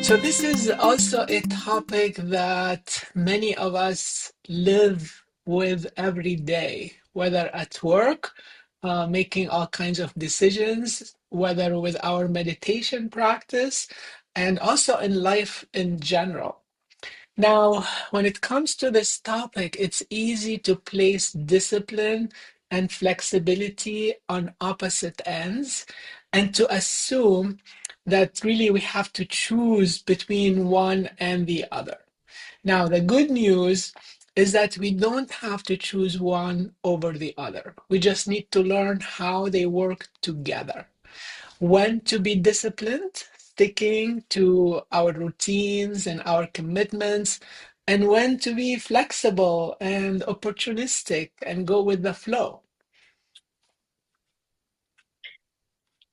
So, this is also a topic that many of us live with every day, whether at work, making all kinds of decisions, whether with our meditation practice, and also in life in general. Now, when it comes to this topic, it's easy to place discipline and flexibility on opposite ends and to assume that really we have to choose between one and the other. Now, the good news is that we don't have to choose one over the other. We just need to learn how they work together. When to be disciplined, sticking to our routines and our commitments, and when to be flexible and opportunistic and go with the flow.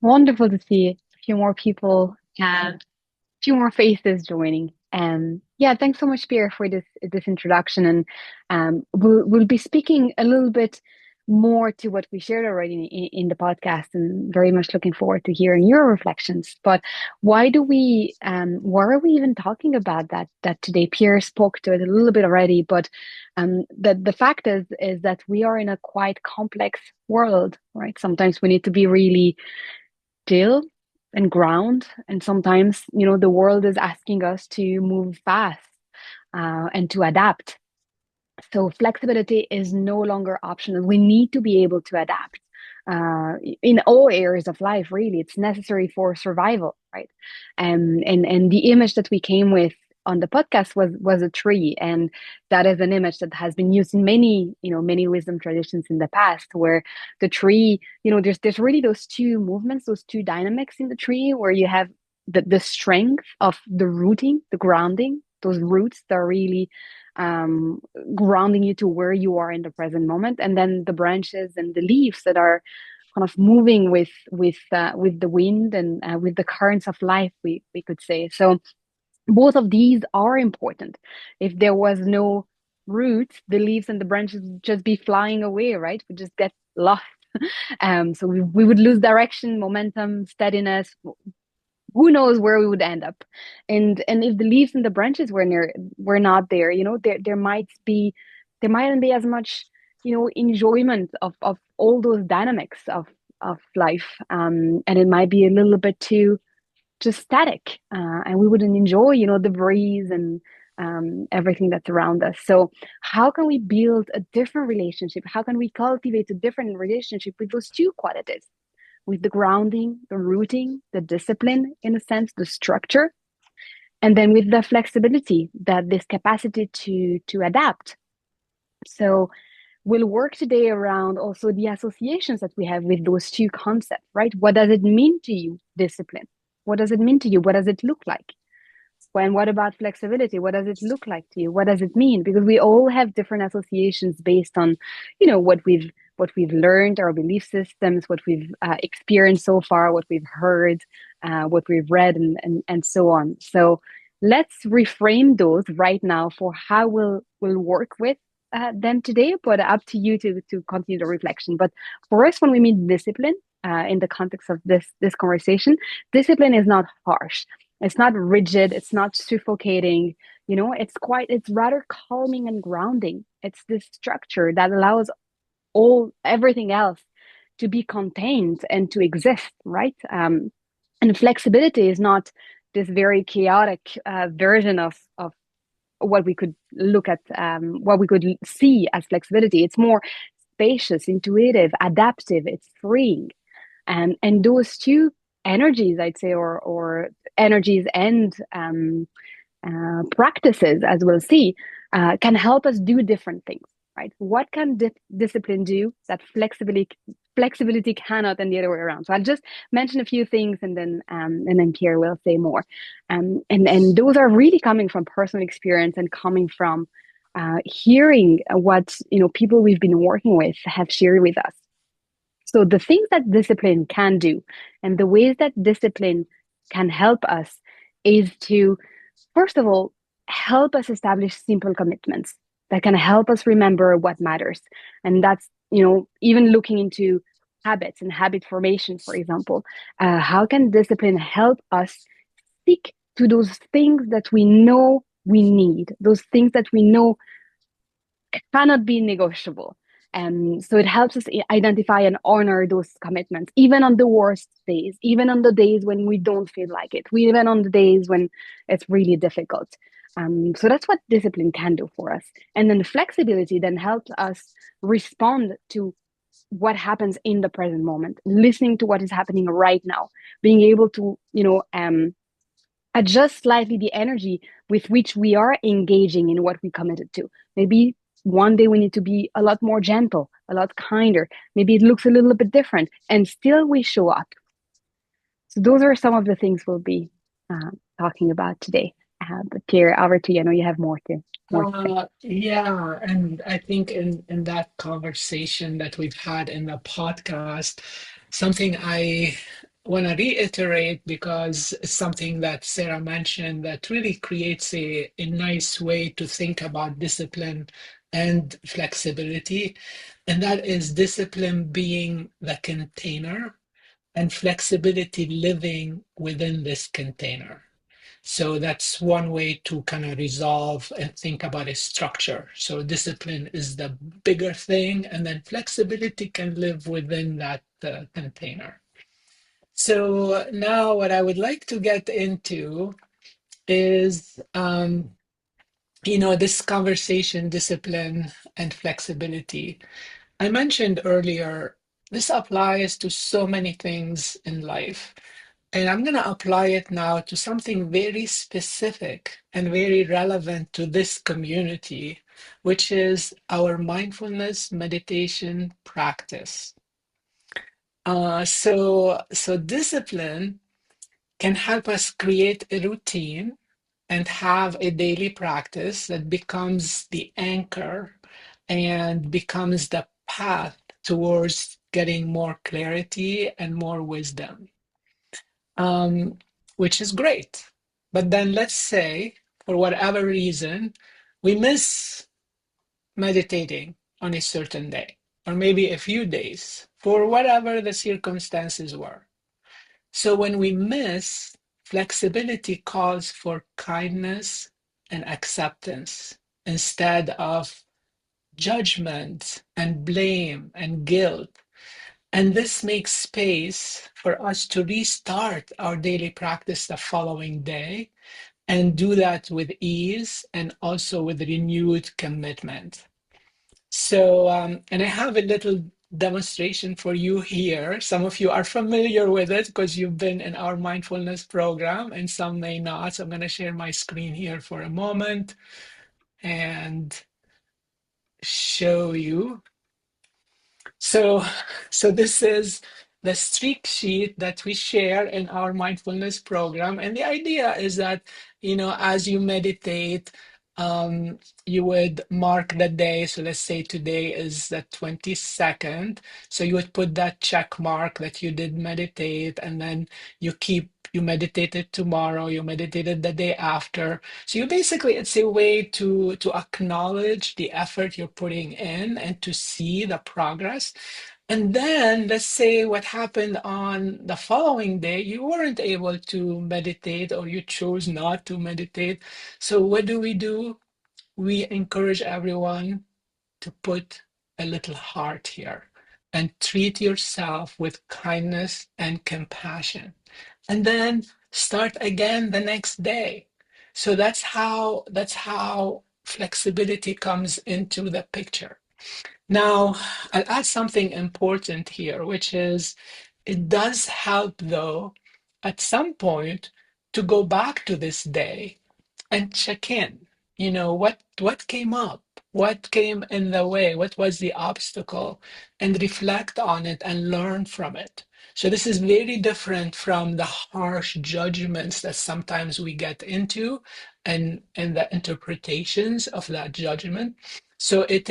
Wonderful to see a few more people, a few more faces joining. Yeah, thanks so much, Pierre, for this introduction. And we'll be speaking a little bit more to what we shared already in the podcast, and very much looking forward to hearing your reflections. But why are we even talking about that today? Pierre spoke to it a little bit already, but the fact is that we are in a quite complex world, right? Sometimes we need to be really still and ground. And sometimes, the world is asking us to move fast and to adapt. So flexibility is no longer optional. We need to be able to adapt in all areas of life. Really, it's necessary for survival, right? And the image that we came with on the podcast was a tree, and that is an image that has been used in many wisdom traditions in the past, where the tree, there's really those two movements, those two dynamics in the tree, where you have the strength of the rooting, the grounding, those roots that are really um, grounding you to where you are in the present moment, and then the branches and the leaves that are kind of moving with the wind and with the currents of life, we could say. So both of these are important. If there was no roots, the leaves and the branches would just be flying away, right? We just get lost. So we would lose direction, momentum, steadiness. Who knows where we would end up. And if the leaves and the branches were not there, there mightn't be as much, enjoyment of all those dynamics of life. And it might be a little bit too just static, and we wouldn't enjoy, the breeze and everything that's around us. So how can we build a different relationship? How can we cultivate a different relationship with those two qualities, with the grounding, the rooting, the discipline, in a sense, the structure, and then with the flexibility, that this capacity to adapt. So we'll work today around also the associations that we have with those two concepts, right? What does it mean to you, discipline? What does it mean to you? What does it look like? When what about flexibility? What does it look like to you? What does it mean? Because we all have different associations based on, what we've learned, our belief systems, what we've experienced so far, what we've heard, what we've read, and so on. So let's reframe those right now for how we'll work with them today. But up to you to continue the reflection. But for us, when we mean discipline in the context of this conversation, discipline is not harsh. It's not rigid. It's not suffocating. It's rather calming and grounding. It's this structure that allows everything else to be contained and to exist, right? And flexibility is not this very chaotic version of what we could look at, what we could see as flexibility. It's more spacious, intuitive, adaptive. It's freeing, and those two energies, I'd say, or energies and practices, as we'll see, can help us do different things, right? What can discipline do that flexibility cannot, and the other way around? So I'll just mention a few things, and then Pierre will say more. And those are really coming from personal experience and coming from hearing what people we've been working with have shared with us. So the things that discipline can do and the ways that discipline can help us is to, first of all, help us establish simple commitments that can help us remember what matters. And that's, even looking into habits and habit formation, for example. How can discipline help us stick to those things that we know we need, those things that we know cannot be negotiable. So it helps us identify and honor those commitments, even on the worst days, even on the days when we don't feel like it, even on the days when it's really difficult. So that's what discipline can do for us. And then the flexibility then helps us respond to what happens in the present moment, listening to what is happening right now, being able to, adjust slightly the energy with which we are engaging in what we committed to. Maybe one day we need to be a lot more gentle, a lot kinder. Maybe it looks a little bit different, and still we show up. So those are some of the things we'll be talking about today. But Pierre, over to you. I know you have more to say. Yeah, and I think in that conversation that we've had in the podcast, something I want to reiterate because it's something that Sarah mentioned that really creates a nice way to think about discipline and flexibility, and that is discipline being the container and flexibility living within this container. So that's one way to kind of resolve and think about a structure. So discipline is the bigger thing, and then flexibility can live within that container. So now, what I would like to get into is, this conversation, discipline and flexibility. I mentioned earlier, this applies to so many things in life. And I'm going to apply it now to something very specific and very relevant to this community, which is our mindfulness meditation practice. So discipline can help us create a routine and have a daily practice that becomes the anchor and becomes the path towards getting more clarity and more wisdom, um, which is great. But then let's say, for whatever reason, we miss meditating on a certain day, or maybe a few days, for whatever the circumstances were. So when we miss, flexibility calls for kindness and acceptance instead of judgment and blame and guilt. And this makes space for us to restart our daily practice the following day and do that with ease and also with renewed commitment. So, and I have a little demonstration for you here. Some of you are familiar with it because you've been in our mindfulness program, and some may not. So I'm going to share my screen here for a moment and show you. So, so this is the streak sheet that we share in our mindfulness program. And the idea is that, as you meditate, you would mark the day. So let's say today is the 22nd. So you would put that check mark that you did meditate, and then you meditated tomorrow, you meditated the day after. So you basically, it's a way to acknowledge the effort you're putting in and to see the progress. And then let's say what happened on the following day, you weren't able to meditate or you chose not to meditate. So what do? We encourage everyone to put a little heart here and treat yourself with kindness and compassion. And then start again the next day. So that's how flexibility comes into the picture. Now, I'll add something important here, which is it does help, though, at some point to go back to this day and check in. What came up? What came in the way? What was the obstacle? And reflect on it and learn from it. So this is very different from the harsh judgments that sometimes we get into and the interpretations of that judgment. So it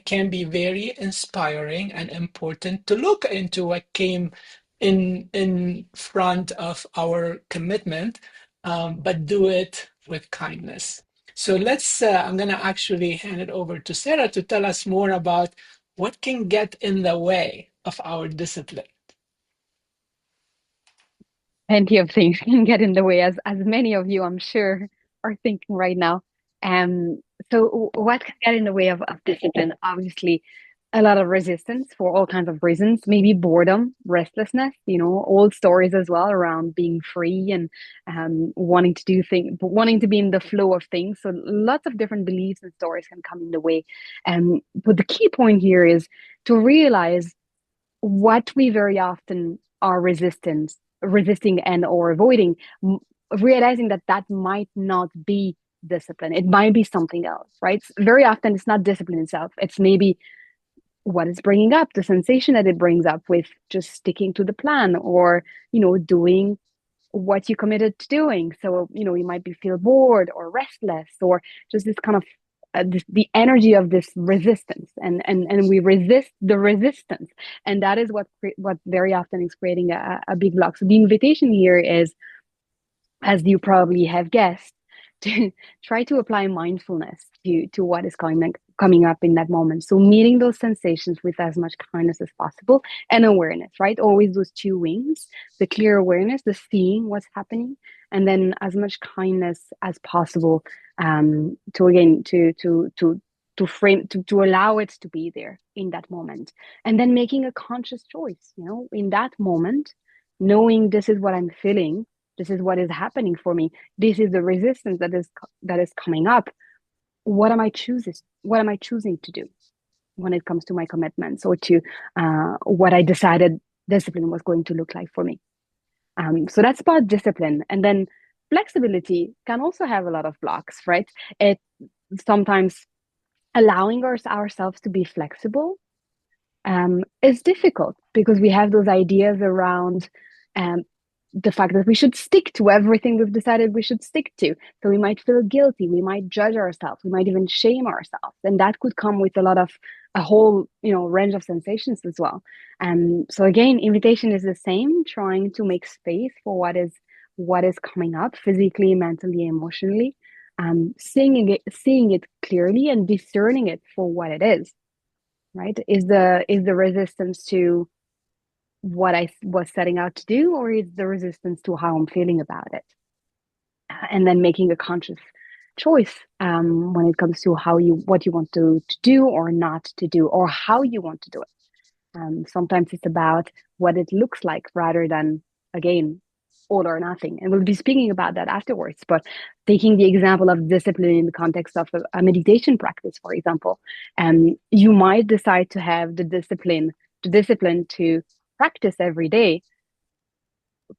can be very inspiring and important to look into what came in front of our commitment, but do it with kindness. So I'm going to actually hand it over to Sarah to tell us more about what can get in the way of our discipline. Plenty of things can get in the way, as many of you, I'm sure, are thinking right now. Um, what can get in the way of discipline? Obviously, a lot of resistance for all kinds of reasons. Maybe boredom, restlessness, old stories as well around being free and wanting to do things, wanting to be in the flow of things. So lots of different beliefs and stories can come in the way. But the key point here is to realize what we very often are resisting and or avoiding, realizing that that might not be discipline. It might be something else, right? Very often it's not discipline itself. It's maybe what it's bringing up, the sensation that it brings up with just sticking to the plan, or doing what you committed to doing. So, you might be feel bored or restless, or just this kind of the energy of this resistance, and we resist the resistance, and that is what very often is creating a big block. So the invitation here is, as you probably have guessed, to try to apply mindfulness to what is coming up in that moment. So meeting those sensations with as much kindness as possible, and awareness, right? Always those two wings, the clear awareness, the seeing what's happening, and then as much kindness as possible, to again to frame to allow it to be there in that moment, and then making a conscious choice, in that moment, knowing this is what I'm feeling, this is what is happening for me, this is the resistance that is coming up. What am I choosing to do when it comes to my commitments, or to what I decided discipline was going to look like for me? So that's about discipline. And then flexibility can also have a lot of blocks, right? It sometimes allowing ourselves to be flexible is difficult, because we have those ideas around um, the fact that we should stick to everything we've decided we should stick to. So we might feel guilty, we might judge ourselves, we might even shame ourselves, and that could come with a whole range of sensations as well. So again, invitation is the same, trying to make space for what is coming up physically, mentally, emotionally, seeing it clearly and discerning it for what it is, right? Is the resistance to what I was setting out to do, or is the resistance to how I'm feeling about it? And then making a conscious choice, when it comes to what you want to do or not to do, or how you want to do it. Sometimes it's about what it looks like rather than, again, all or nothing. And we'll be speaking about that afterwards. But taking the example of discipline in the context of a meditation practice, for example, you might decide to have the discipline to practice every day,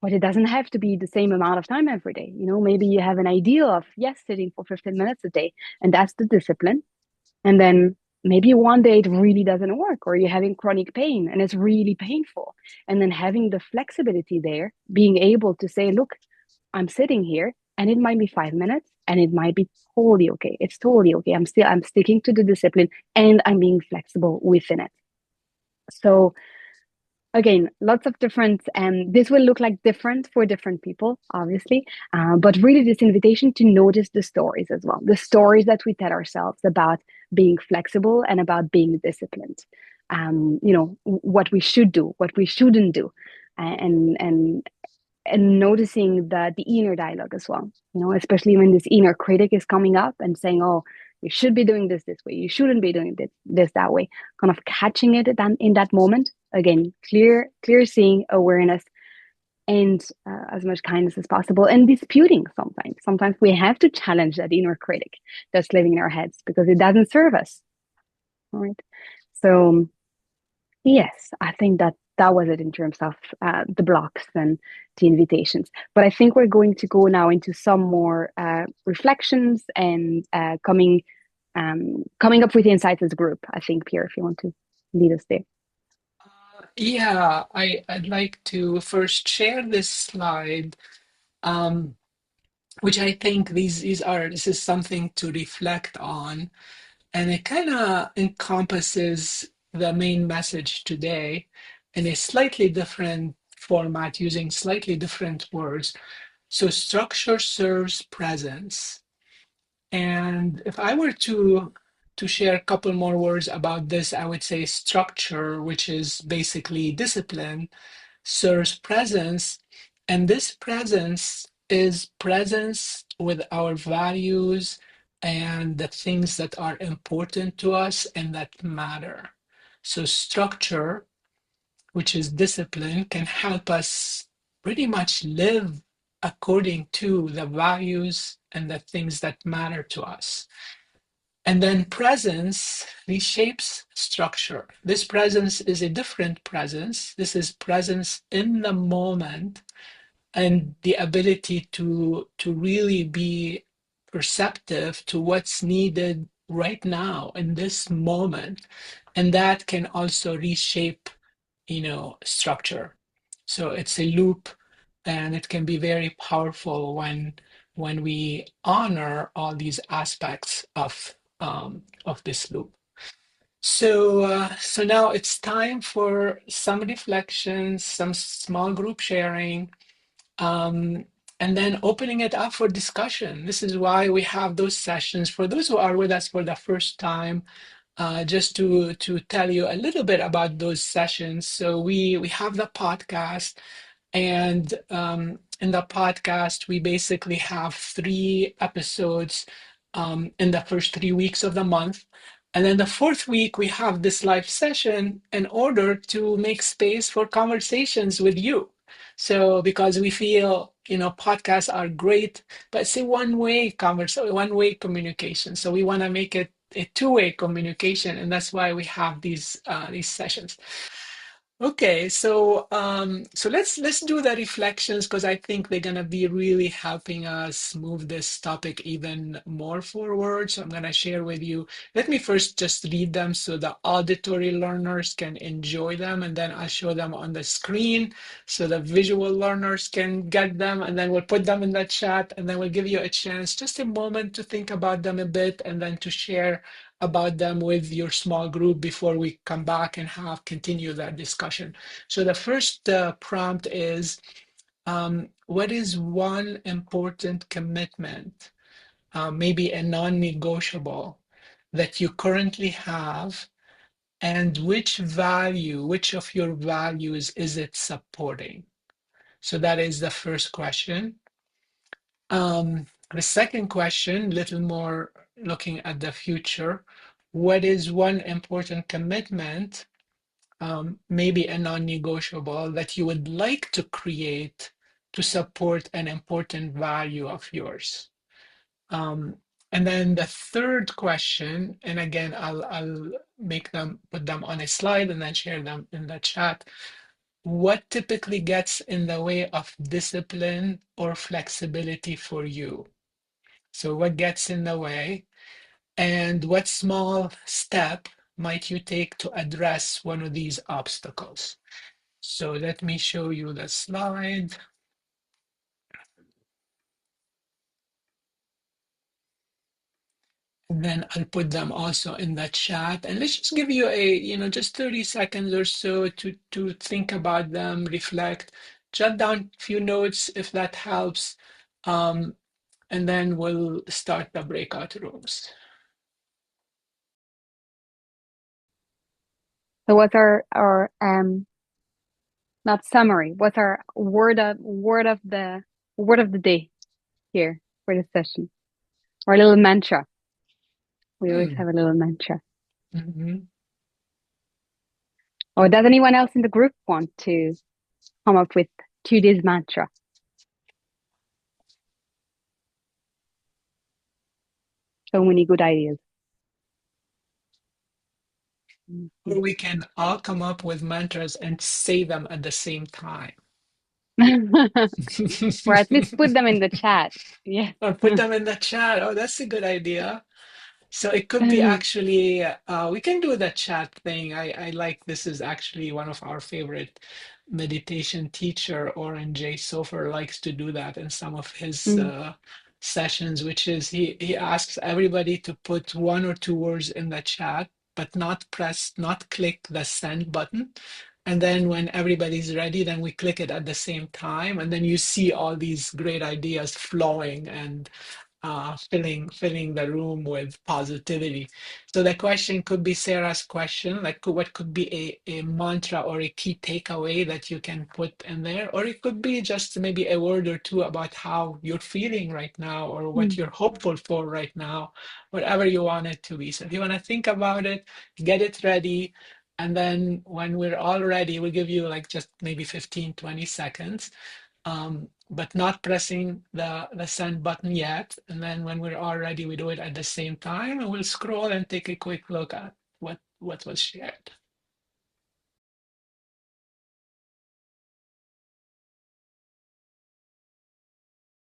but it doesn't have to be the same amount of time every day. Maybe you have an ideal of, yes, sitting for 15 minutes a day, and that's the discipline. And then maybe one day it really doesn't work, or you're having chronic pain and it's really painful. And then having the flexibility there, being able to say, look, I'm sitting here and it might be 5 minutes and it might be totally okay. It's totally okay. I'm sticking to the discipline and I'm being flexible within it. So again, lots of different, and this will look like different for different people, obviously, but really this invitation to notice the stories as well, the stories that we tell ourselves about being flexible and about being disciplined. What we should do, what we shouldn't do, and noticing the inner dialogue as well, especially when this inner critic is coming up and saying, oh, you should be doing this way, you shouldn't be doing this that way, kind of catching it in that moment. Again, clear seeing, awareness, and as much kindness as possible, and disputing. Sometimes we have to challenge that inner critic that's living in our heads, because it doesn't serve us. All right. So yes, I think that was it in terms of the blocks and the invitations. But I think we're going to go now into some more reflections, and coming up with insights as a group. I think, Pierre, if you want to lead us there. Yeah, I'd like to first share this slide, um, which I think this is something to reflect on, and it kind of encompasses the main message today in a slightly different format, using slightly different words. So structure serves presence. And if I were to share a couple more words about this, I would say structure, which is basically discipline, serves presence, And this presence is presence with our values and the things that are important to us and that matter. So, structure, which is discipline, can help us pretty much live according to the values and the things that matter to us. And then presence reshapes structure. This presence is a different presence. This is presence in the moment and the ability to really be perceptive to what's needed right now in this moment, and that can also reshape, structure. So it's a loop, and it can be very powerful when we honor all these aspects of this loop. So now it's time for some reflections, some small group sharing, um, and then opening it up for discussion. This is why we have those sessions. For those who are with us for the first time, just to tell you a little bit about those sessions. So we have the podcast, and in the podcast, we basically have 3 episodes in the first 3 weeks of the month. And then the fourth week, we have this live session in order to make space for conversations with you. So because we feel, podcasts are great, but it's a one-way conversation, one-way communication. So we want to make it a two-way communication, and that's why we have these sessions. Okay, so let's do the reflections, because I think they're gonna be really helping us move this topic even more forward. So I'm gonna share with you. Let me first just read them so the auditory learners can enjoy them, and then I'll show them on the screen so the visual learners can get them, and then we'll put them in the chat, and then we'll give you a chance, just a moment to think about them a bit, and then to share about them with your small group before we come back and continue that discussion. So the first prompt is, what is one important commitment, maybe a non-negotiable, that you currently have, and which of your values is it supporting? So that is the first question. The second question, little more looking at the future, what is one important commitment, maybe a non-negotiable, that you would like to create to support an important value of yours? And then the third question, and again, I'll put them on a slide and then share them in the chat. What typically gets in the way of discipline or flexibility for you? So what gets in the way, and what small step might you take to address one of these obstacles? So let me show you the slide. And then I'll put them also in the chat. And let's just give you just 30 seconds or so to think about them, reflect, jot down a few notes if that helps. And then we'll start the breakout rooms. So what's our not summary? What's our word of the day here for this session? Or a little mantra. We always have a little mantra. Mhm. Or does anyone else in the group want to come up with today's mantra? So many good ideas. Or we can all come up with mantras and say them at the same time. Or at least put them in the chat. Yeah. Or put them in the chat. Oh, that's a good idea. So it could be actually, we can do the chat thing. I like, this is actually one of our favorite meditation teacher, Oren J. Sofer, likes to do that in some of his sessions, which is he asks everybody to put 1 or 2 words in the chat, but not click the send button. And then when everybody's ready, then we click it at the same time. And then you see all these great ideas flowing, and filling the room with positivity. So the question could be Sarah's question, like what could be a mantra or a key takeaway that you can put in there, or it could be just maybe a word or two about how you're feeling right now or what Mm. you're hopeful for right now, whatever you want it to be. So if you want to think about it, get it ready. And then when we're all ready, we'll give you like just maybe 15, 20 seconds, but not pressing the send button yet. And then when we're all ready, we do it at the same time and we'll scroll and take a quick look at what was shared.